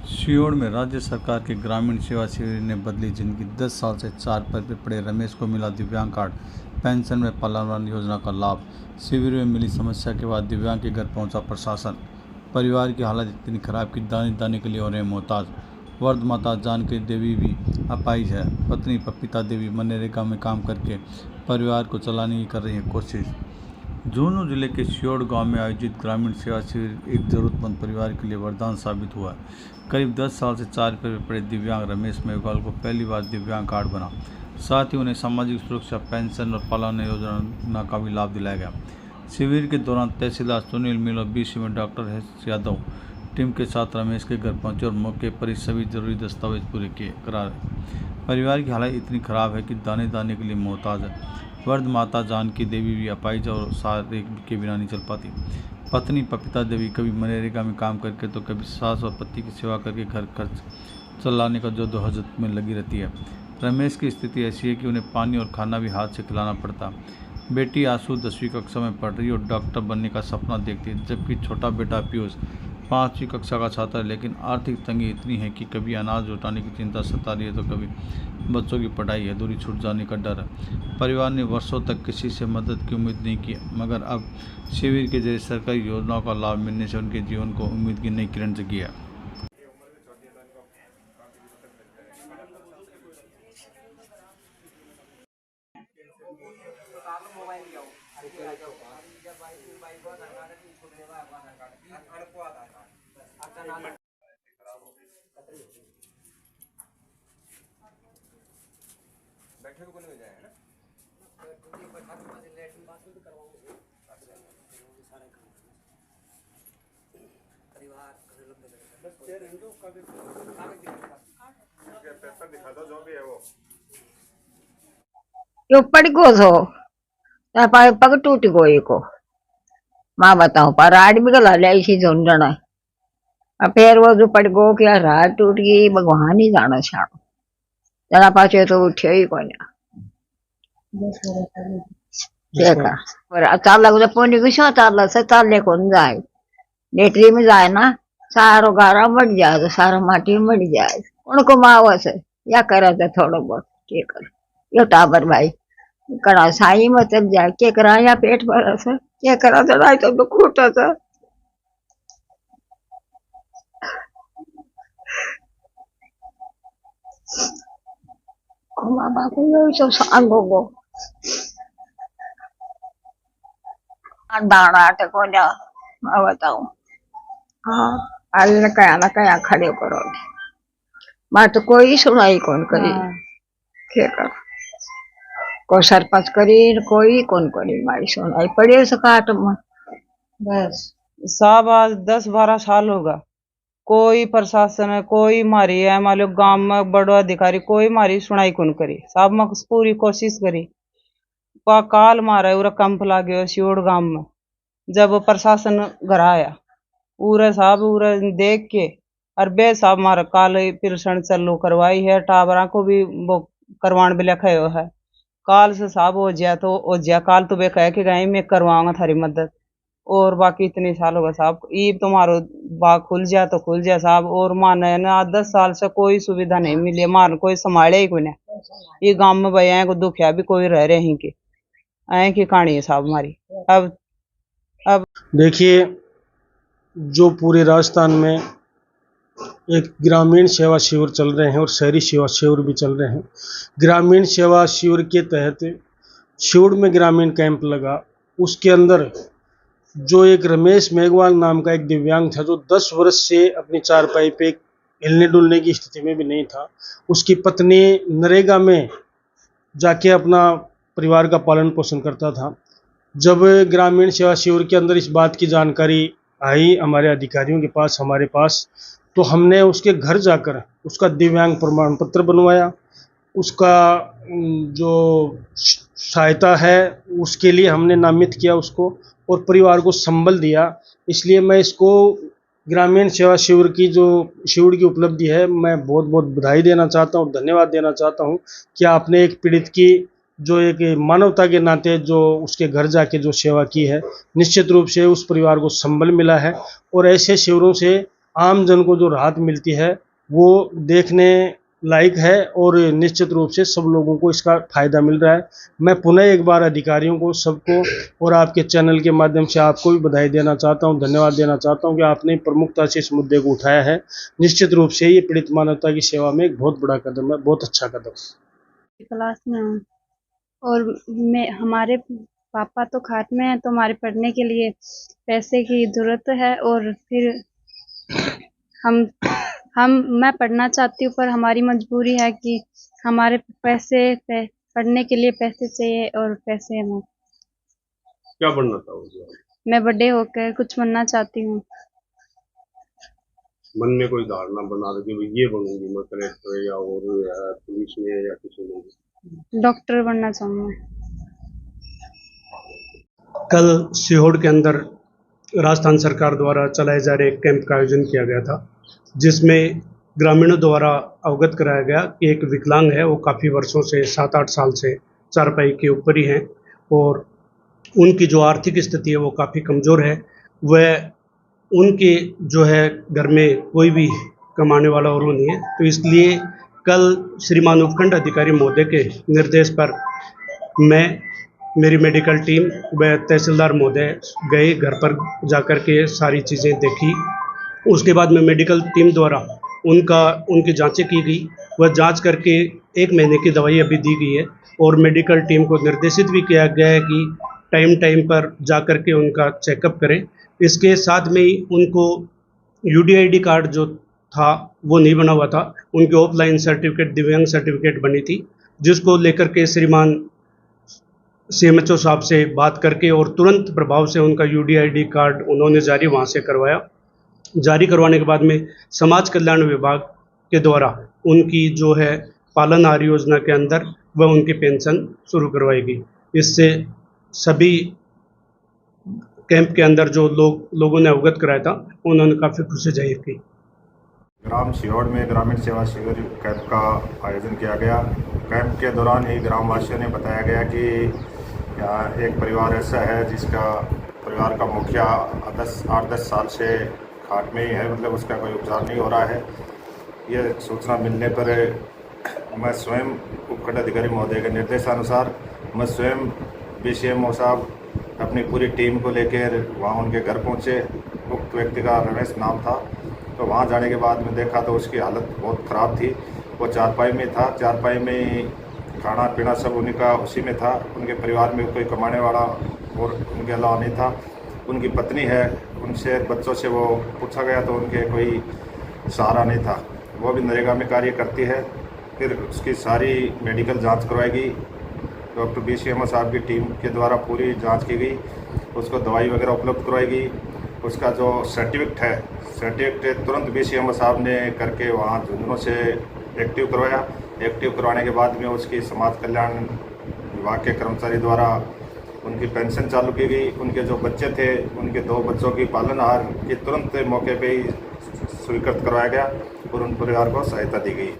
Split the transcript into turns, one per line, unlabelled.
सीहोर में राज्य सरकार के ग्रामीण सेवा शिविर ने बदली जिंदगी। 10 साल से 4 पैर पे पड़े रमेश को मिला दिव्यांग कार्ड, पेंशन में पालन योजना का लाभ। शिविर में मिली समस्या के बाद दिव्यांग के घर पहुंचा प्रशासन। परिवार की हालत इतनी खराब कि दाने दाने के लिए हो रहे मोहताज। वर्ध माता जानकी देवी भी अपाहिज है। पत्नी पपीता देवी मनरेगा में काम करके परिवार को चलाने की कर रही है कोशिश। झुंझुनू जिले के सीहोर गांव में आयोजित ग्रामीण सेवा शिविर एक जरूरतमंद परिवार के लिए वरदान साबित हुआ। करीब 10 साल से 4 पैर पे पड़े दिव्यांग रमेश मेघवाल को पहली बार दिव्यांग कार्ड बना। साथ ही उन्हें सामाजिक सुरक्षा पेंशन और पालन योजना का भी लाभ दिलाया गया। शिविर के दौरान तहसीलदार सुनील मील और बीसी में डॉक्टर एस यादव टीम के साथ रमेश के घर पहुंचे और मौके पर ही सभी जरूरी दस्तावेज पूरे करा रहे। परिवार की हालत इतनी खराब है कि दाने दाने के लिए मोहताज है। वर्ध माता जानकी देवी भी अपाहिज और सहारे के बिना नहीं चल पाती। पत्नी पपीता देवी कभी मनरेगा में काम करके तो कभी सास और पति की सेवा करके घर खर्च चलाने का जद्दोजहद में लगी रहती है। रमेश की स्थिति ऐसी है कि उन्हें पानी और खाना भी हाथ से खिलाना पड़ता। बेटी आंसू 10वीं कक्षा में पढ़ रही और डॉक्टर बनने का सपना देखती है, जबकि छोटा बेटा पीयूष 5वीं कक्षा का छात्र है। लेकिन आर्थिक तंगी इतनी है कि कभी अनाज जुटाने की चिंता सता रही है तो कभी बच्चों की पढ़ाई अधूरी छूट जाने का डर है। परिवार ने वर्षों तक किसी से मदद की उम्मीद नहीं की, मगर अब शिविर के जरिए सरकारी योजनाओं का लाभ मिलने से उनके जीवन को उम्मीद की नई किरण जगी है।
बैठे को नहीं हो जाए है ना। पेपर दिखा दो जो भी है वो।
यो पड़ गयो छो पग टूट गयो को मां बताओ पर राड भी गला लाई सी झुंझुन फिर वो जो पड़ गयो क्या राड टूट गई भगवान ही जाने छाड़ो जरा पाछे तो उठ्यो ही कोनी देखा पर चाल लग पोनी किसो चाल से चाले कौन जाए लेटरी में जाए ना सारो गारा मर जाए तो सारा माटी मर जाए उनको मावा से या करे तो थोड़ो बहुत के कर यो टाबर भाई कड़ा साई में चल जाए के करा या पेट भर से के करा चढ़ाई तो दुख उठा था माँ बाप को सब सांगो गो दाना आटे को जा मैं बताऊं हाँ आज न कया खड़े करो मैं तो कोई सुनाई कौन करी के कर को सरपंच करी कोई कौन करी मारी सुनाई पड़े सकाट में
बस साहब आज 10-12 साल होगा कोई प्रशासन है कोई मारी है मान लो गांव में बड़ो अधिकारी कोई मारी सुनाई कौन करी साहब मैं पूरी कोशिश करी काल मारा उरा कैंप लाग्यो सीहोर गांव में जब प्रशासन घर आया उरे साहब उरे देख के और बे साहब मारा काल पिलसन चालू करवाई है टावरा को भी वो करवान भी लिखा है काल से साहब हो जाए तो हो जाए काल तो वे कह के गए मैं करवाऊंगा थारी मदद और बाकी इतने साल होगा साहब ईब तुम्हारो बाग खुल जाए तो खुल जाए साहब और माने ना 10 साल से कोई सुविधा नहीं मिली मार कोई संभाले ही कोई नहीं ये गांव में भैया को दुखिया भी कोई रह रहे हैं कि ऐ की कहानी है साहब हमारी। अब
देखिए जो पूरे राजस्थान में एक ग्रामीण सेवा शिविर चल रहे हैं और शहरी सेवा शिविर भी चल रहे हैं। ग्रामीण सेवा शिविर के तहत शिविर में ग्रामीण कैंप लगा, उसके अंदर जो एक रमेश मेघवाल नाम का एक दिव्यांग था जो 10 वर्ष से अपनी चारपाई पे हिलने डुलने की स्थिति में भी नहीं था। उसकी पत्नी नरेगा में जाके अपना परिवार का पालन पोषण करता था। जब ग्रामीण सेवा शिविर के अंदर इस बात की जानकारी आई हमारे अधिकारियों के पास हमारे पास, तो हमने उसके घर जाकर उसका दिव्यांग प्रमाण पत्र बनवाया। उसका जो सहायता है उसके लिए हमने नामित किया उसको और परिवार को संबल दिया। इसलिए मैं इसको ग्रामीण सेवा शिविर की उपलब्धि है, मैं बहुत बहुत बधाई देना चाहता हूँ, धन्यवाद देना चाहता हूँ कि आपने एक पीड़ित की जो एक मानवता के नाते जो उसके घर जाके जो सेवा की है, निश्चित रूप से उस परिवार को संबल मिला है। और ऐसे शिविरों से आम जन को जो राहत मिलती है वो देखने लायक है और निश्चित रूप से सब लोगों को इसका फायदा मिल रहा है। मैं पुनः एक बार अधिकारियों को, सबको और आपके चैनल के माध्यम से आपको भी बधाई देना चाहता हूं, धन्यवाद देना चाहता हूं कि आपने प्रमुखता से इस मुद्दे को उठाया है। निश्चित रूप से ये पीड़ित मानवता की सेवा में एक बहुत बड़ा कदम है, बहुत अच्छा कदम है।
क्लास में हूँ और मैं हमारे पापा तो खाट में हैं, तो हमारे पढ़ने के लिए पैसे की ज़रूरत है और फिर मैं पढ़ना चाहती हूँ, पर हमारी मजबूरी है कि हमारे पढ़ने के लिए पैसे चाहिए और पैसे हम
क्या बनना चाहोगे?
मैं बड़े होकर कुछ बनना चाहती हूँ।
मन में कोई धारणा बना रहे कि ये बनूंगी मैं, कलेक्टर या और पुलिस में या किसी में?
डॉक्टर बनना चाहूँगा।
कल सीहोर के अंदर राजस्थान सरकार द्वारा चलाए जा रहे एक कैंप का आयोजन किया गया था, जिसमें ग्रामीणों द्वारा अवगत कराया गया कि एक विकलांग है, वो काफ़ी वर्षों से 7-8 साल से चारपाई के ऊपर ही हैं और उनकी जो आर्थिक स्थिति है वो काफ़ी कमज़ोर है। वह उनके जो है घर में कोई भी कमाने वाला और वो नहीं है, तो इसलिए कल श्रीमान उपखंड अधिकारी महोदय के निर्देश पर मैं, मेरी मेडिकल टीम व तहसीलदार महोदय गए, घर पर जाकर के सारी चीज़ें देखी। उसके बाद में मेडिकल टीम द्वारा उनकी जांचें की गई। वह जांच करके 1 महीने की दवाई अभी दी गई है और मेडिकल टीम को निर्देशित भी किया गया है कि टाइम पर जाकर के उनका चेकअप करें। इसके साथ में ही उनको UDID कार्ड जो था वो नहीं बना हुआ था, उनके ऑफलाइन सर्टिफिकेट, दिव्यांग सर्टिफिकेट बनी थी, जिसको लेकर के श्रीमान CMHO साहब से बात करके और तुरंत प्रभाव से उनका UDID कार्ड उन्होंने जारी वहाँ से करवाया। जारी करवाने के बाद में समाज कल्याण विभाग के द्वारा उनकी जो है पालन आहार योजना के अंदर वह उनकी पेंशन शुरू करवाएगी। इससे सभी कैंप के अंदर जो लोगों ने अवगत कराया था उन्होंने काफ़ी खुशी जाहिर की।
ग्राम सीहोर में ग्रामीण सेवा शिविर कैंप का आयोजन किया गया। कैंप के दौरान ही ग्रामवासियों ने बताया गया कि यहाँ एक परिवार ऐसा है जिसका परिवार का मुखिया 8-10 साल से खाट में ही है, मतलब उसका कोई उपचार नहीं हो रहा है। ये सूचना मिलने पर मैं स्वयं उपखंड अधिकारी महोदय के निर्देशानुसार मैं स्वयं BCMO साहब अपनी पूरी टीम को लेकर वहाँ उनके घर पहुँचे। उक्त व्यक्ति का रमेश नाम था। तो वहाँ जाने के बाद में देखा तो उसकी हालत बहुत ख़राब थी। वो चारपाई में था, चारपाई में ही खाना पीना सब उनका उसी में था। उनके परिवार में कोई कमाने वाला और उनके अलावा नहीं था। उनकी पत्नी है, उनसे बच्चों से वो पूछा गया तो उनके कोई सहारा नहीं था। वो भी नरेगा में कार्य करती है। फिर उसकी सारी मेडिकल जांच करवाएगी। डॉक्टर BCMO साहब की टीम के द्वारा पूरी जांच की गई। उसको दवाई वगैरह उपलब्ध करवाएगी। उसका जो सर्टिफिकेट तुरंत BCMO साहब ने करके वहाँ झुंझुनों से एक्टिव करवाया। एक्टिव करवाने के बाद में उसकी समाज कल्याण विभाग के कर्मचारी द्वारा उनकी पेंशन चालू की गई। उनके जो बच्चे थे, उनके 2 बच्चों की पालन आहार की तुरंत मौके पे ही स्वीकृत करवाया गया और उन परिवार को सहायता दी गई।